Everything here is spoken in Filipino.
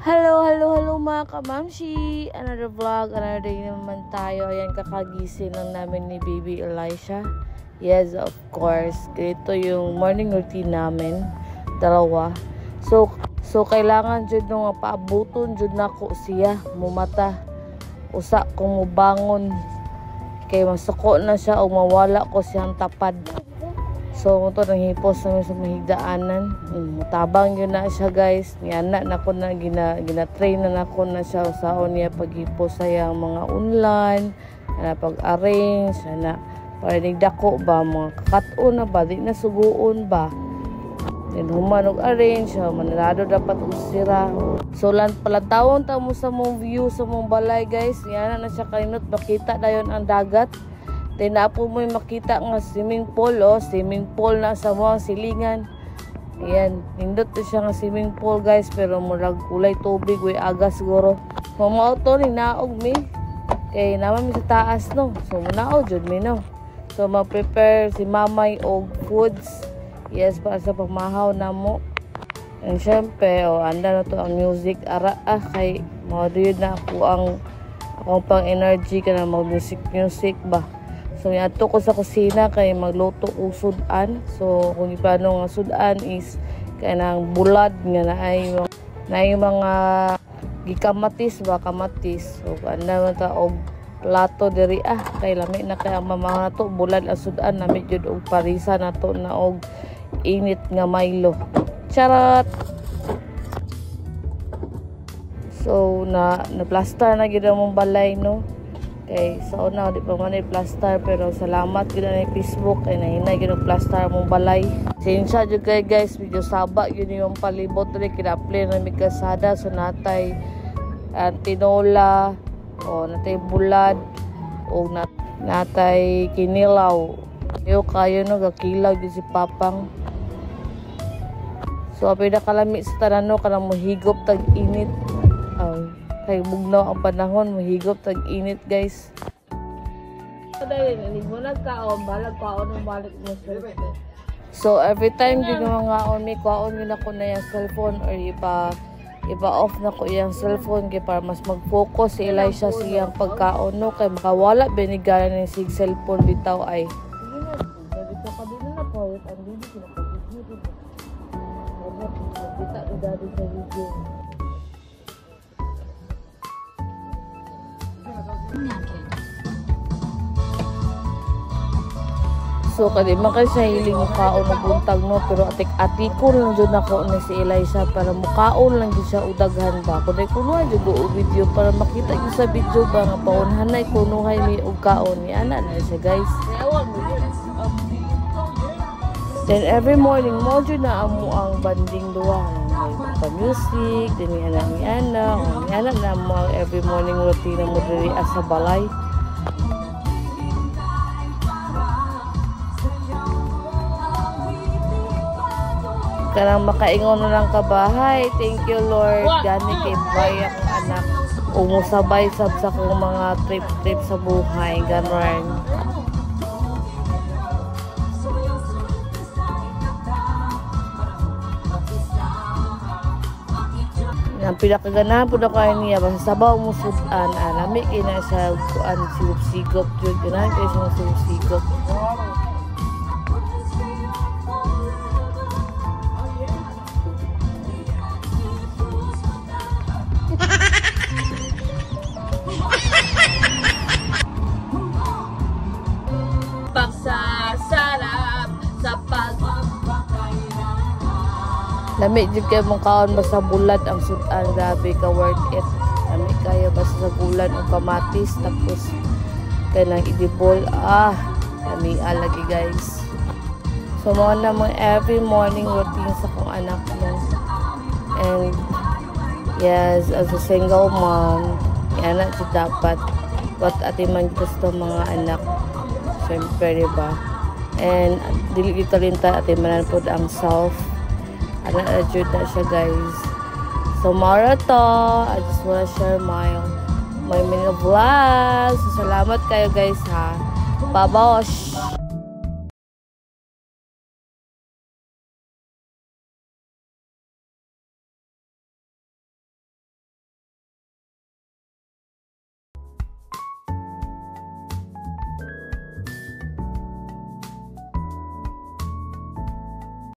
Hello mga kamamshi! Another vlog, another day naman tayo. Ayan, kakagising lang namin ni Baby Elisha. Yes, of course. Ito yung morning routine namin. Dalawa. So kailangan dyan nung paabuton dyan na ko siya. Mumata. Usa kung mubangon. Kay masuko na siya o mawala ko siyang tapad. So, ito nang hipos namin sa mahigdaanan. Mutabang yun na siya, guys. Niyana na ko na, gina-train na ko na siya. Usaon niya paghipos sa yung mga unlan, na pag-arrange, na parinig dako ba, mga kakatun na ba, di na suguon ba. Then, humanog arrange, manalado dapat usira. So, pala taon mo sa mong view, sa mong balay, guys. Niyana na siya kainot, makita na yun ang dagat. Then na po mo makita nga swimming pool, swimming pool na sa mga silingan. Ayan, nindot to siya nga swimming pool, guys, pero murag kulay tubig, way aga siguro. Mamao to ni naog mi. Kay naman mi sa taas, no. So munaog jud mi, no. So ma-prepare si mamay og foods. Yes, para sa pamahaw na mo. And syempre, anda na to ang music ara kay mo na ako akong pang energy ka na mag music ba. So, yato ko sa kusina kay magluto o sudan. So, kung iplano nga sudan is kanang bulad nga na yung mga gikamatis ba, kamatis. So, anda man ta og plato diri kay lami na kay ang mama na to bulad ang sudan na medyo og parisa na to na og init nga Milo. Charot! So, na plaster na gid mong balay, no? Okay, so una di pa man plaster pero salamat gid na Facebook kay nahinay gid plaster mong balay. Sinsya jud kay guys, medyo saba yun yung palibot rin kinaple na may kasada so natay tinola o natay bulad o natay kinilaw. Yo kayo no gakilaw di si Papang. So apay na kalami sa tanano kanang mohigop tag init. Kay bugnaw ang panahon, mahigop tag-init, guys. So, every time din yung mga may kwaon yun ako na yung cellphone or iba off na ko yung cellphone kaya para mas mag-focus si Elisha siyang pagkaon, no? Kaya makawala, binigalan ng sig cellphone bitaw ay. So kadi man kay sa hiling mukaon na buntag, no, pero atik-atikon lang jud nako ni si Elisha para mukaon lang gid siya udaghan ba kun ay kuno jud og video para makita gyud sa video ba nga paunhanay kunuhay ni og kaon ni ana na siya, guys. Then every morning mo jud na amo ang banding duwa pa music din ni ana na mo every morning routine mo diri sa balay. Karang makaingon na lang kabahay. Thank you, Lord. Gani kay bay akong anak. Umusabay sa kong mga trip sa buhay. Ganon. Ang pinakaganahan po na kayo niya. Basta sabaw mo sudan. Alami kina sa sigop-sigop. Ganon kayo sa sigop-sigop. Lami jud kay mong kaon basta bulad ang sudan, grabe ka worth it. Lami kayo basta sa gulan og kamatis tapos kanang idibol lami lagi, guys. So mo na mo every morning routine sa kong anak mo. And yes, as a single mom, yan na dapat what ati man gusto mga anak. Siyempre, diba? And dili ito rin ati manan po ang self. Jud na siya, guys. So mara to, I just wanna share my mini vlog. So salamat kayo, guys, ha. Babosh!